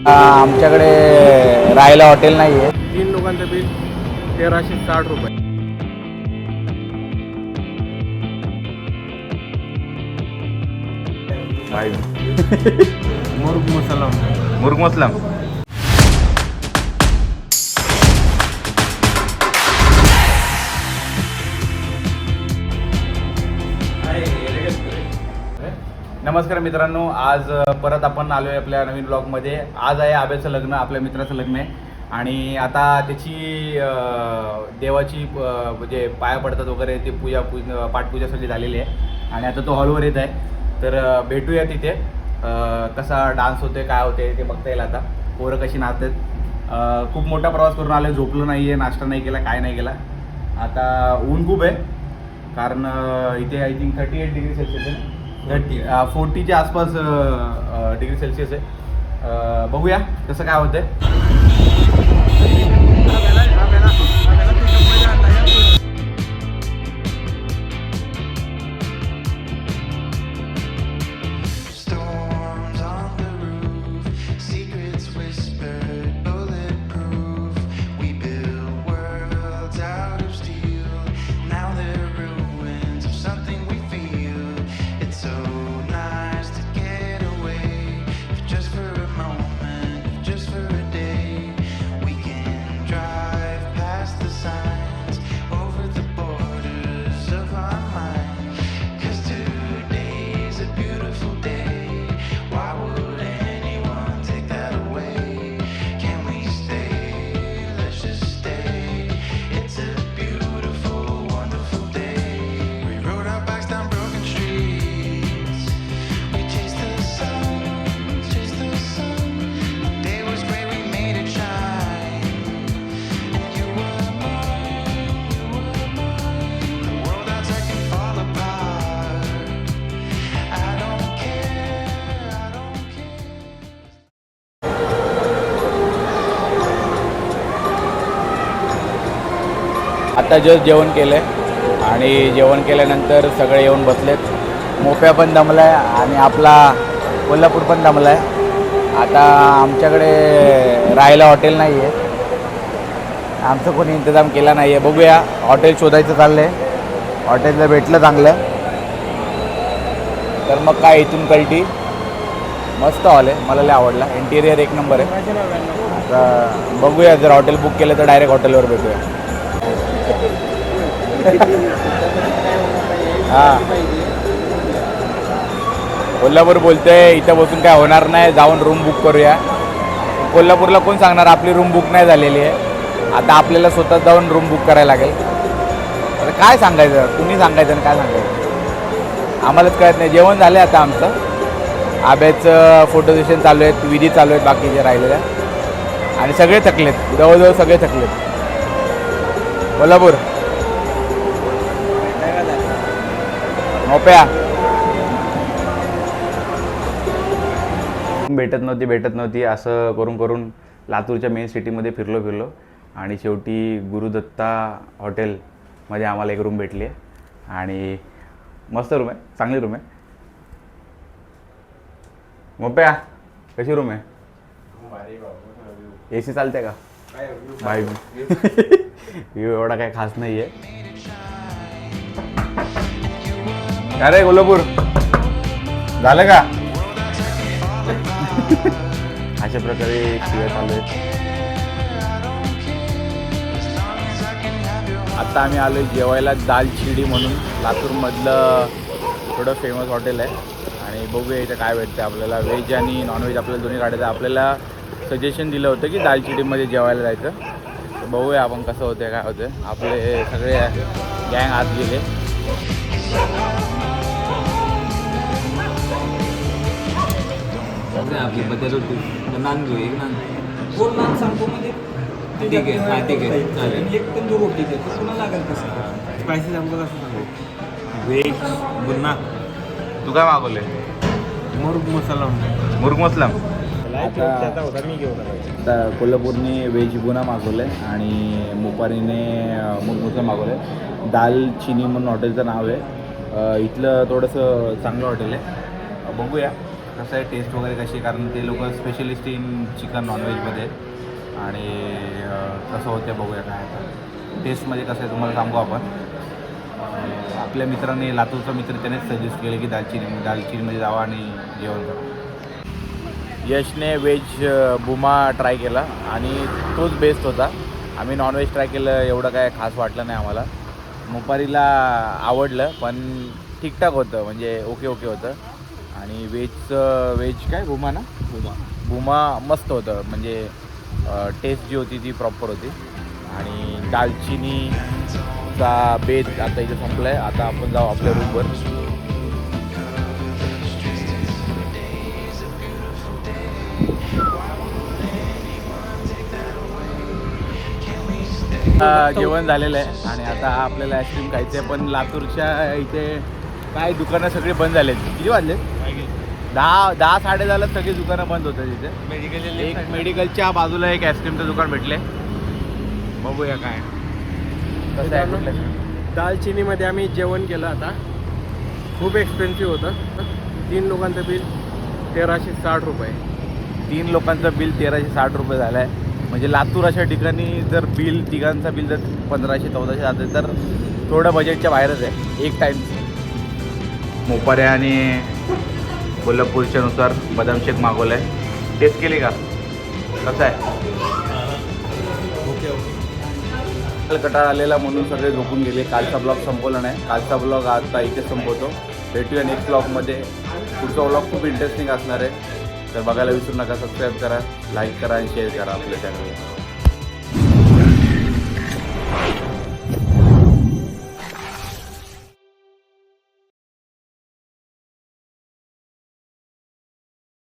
आमच्याकडे राहायला हॉटेल नाही आहे. 3 लोकांचं बिल 1360 रुपये. मुर्ग मुस्लम. नमस्कार मित्रांनो, आज परत आपण आलो आहे आपल्या नवीन ब्लॉगमध्ये. आज आहे आब्याचं लग्न, आपल्या मित्राचं लग्न आहे. आणि आता त्याची देवाची म्हणजे पाया पडतात वगैरे ते पाठपूजा सगळी झालेली आहे. आणि आता तो हॉलवर येत आहे. तर भेटूया तिथे. कसा डान्स होते, काय होते ते बघता येईल. आता पोरं कशी नाचतात. खूप मोठा प्रवास करून आले, झोपलो नाही आहे, नाश्ता नाही केला, काय नाही केला. आता ऊन खूप आहे, कारण इथे आय थिंक 38 डिग्री सेल्सिअस आहे. 40च्या आसपास डिग्री सेल्सिअस आहे. बघूया कसं काय होतंय. आता जस्ट जेवण केलं आहे आणि जेवण केल्यानंतर सगळे येऊन बसलेत. मोप्या पण दमला आहे आणि आपला कोल्हापूर पण दमला आहे. आता आमच्याकडे राहायला हॉटेल नाही आहे, आमचं कोणी इंतजाम केला नाही आहे. बघूया, हॉटेल शोधायचं चाललं आहे. हॉटेलला भेटलं चांगलं तर मग काय इथून कल्टी. मस्त हॉल आहे, मला लय आवडला. इंटिरियर एक नंबर आहे. आता बघूया, जर हॉटेल बुक केलं तर डायरेक्ट हॉटेलवर भेटूया. हां, कोल्हापूर बोलतोय इथं बसून काय होणार नाही, जाऊन रूम बुक करूया. कोल्हापूरला कोण सांगणार आपली रूम बुक नाही झालेली आहे. आता आपल्याला स्वतः जाऊन रूम बुक करायला लागेल. आता काय सांगायचं, कुणी सांगायचं आणि काय सांगायचं आम्हालाच कळत नाही. जेवण झालं आता आमचं. आब्याचं फोटो सेशन चालू आहेत, विधी चालू आहेत बाकीचे राहिलेल्या. आणि सगळे थकलेत, जवळजवळ सगळे थकलेत. कोल्हापूर मोप्या भेटत नव्हती असं करून करून लातूरच्या मेन सिटीमध्ये फिरलो आणि शेवटी गुरुदत्ता हॉटेलमध्ये आम्हाला एक रूम भेटली आहे. आणि मस्त रूम आहे, चांगली रूम आहे. मोप्या कशी रूम आहे? AC चालते का? बाय व्ह्यू एवढा काही खास नाही आहे. अरे कोल्हापूर झालं का? अशा प्रकारे शिव्या चालू आहेत. आता आम्ही आलो जेवायला दालचिडी म्हणून, लातूरमधलं थोडं फेमस हॉटेल आहे. आणि बघूया इथं काय भेटतं आपल्याला. व्हेज आणि नॉनव्हेज आपल्याला दोन्ही काढायचं. आपल्याला सजेशन दिलं होतं की दालचिडीमध्ये जेवायला जायचं. तर बघूया आपण कसं होतं काय होतं. आपले सगळे गँग आत गेले. आपली बदल होती. नान घेऊ, एक नान. गोड नान सांगतो म्हणजे ठीक आहे. हां ठीक आहे, चालेल. एक तंदूर रोटी दे. तुला लागेल कसं स्पायसी सांगतो कसं सांगू. व्हेज गुन्हा. तू काय मागवले? मुर्ग मुस्लम. आता कोल्हापूरने व्हेज बुना मागवलं आहे आणि मुपारीने मुर्ग मुस्लम मागवलं आहे. दालचिनी म्हणून हॉटेलचं नाव आहे. इथलं थोडंसं चांगलं हॉटेल आहे. बघूया कसं आहे टेस्ट वगैरे कशी आहे, कारण ते लोक स्पेशलिस्ट इन चिकन नॉनव्हेजमध्ये. आणि कसं होतं बघूया काय आता. टेस्टमध्ये कसं आहे तुम्हाला सांगू आपण. आपल्या मित्राने, लातूरचा मित्र, त्यानेच सजेस्ट केलं की दालचिनीमध्ये जावा आणि जेवण करा. यशने व्हेज बुमा ट्राय केला आणि तोच बेस्ट होता. आम्ही नॉनव्हेज ट्राय केलं, एवढं काय खास वाटलं नाही आम्हाला. मुपारीला आवडलं पण ठीकठाक होतं, म्हणजे ओके होतं. आणि व्हेज काय बुमा ना, बुमा मस्त होतं, म्हणजे टेस्ट जी होती ती प्रॉपर होती. आणि दालचिनीचा बेत आता इथे संपला आहे. आता आपण जाऊ आपल्या रूमवर. जेवण झालेलं आहे आणि आता आपल्याला आईस्क्रीम खायचं आहे. पण लातूरच्या इथे काय दुकानं सगळी बंद झाले. किती वाजले? 10 साडे झालं, सगळी दुकानं बंद होतं तिथे. एक मेडिकलच्या बाजूला एक आईस्क्रीमचं दुकान भेटले. बघूया काय कसं आहे कुठलं. दालचिनीमध्ये आम्ही जेवण केलं. आता खूप एक्सपेन्सिव्ह होतं. 3 लोकांचं बिल 1360 रुपये. 3 लोकांचं बिल 1360 रुपये झालं आहे. म्हणजे लातूर अशा ठिकाणी जर बिल तिघांचं बिल जर 1500-1400 जातं तर थोडं बजेटच्या बाहेरच आहे एक टाईम. मोपाऱ्या आणि कोल्हापूरच्या नुसार बदाम शेक मागवलं आहे. टेस्ट केली का? कसं आहे? कटाळा आलेला म्हणून सगळे झोपून गेले. कालचा ब्लॉग संपवला नाही. कालचा ब्लॉग आता इथे संपवतो. भेटूया नेक्स्ट ब्लॉगमध्ये. पुढचा ब्लॉग खूप इंटरेस्टिंग असणार आहे, तर बघायला विसरू नका. सबस्क्राईब करा, लाईक करा आणि शेअर करा आपल्या चॅनलला.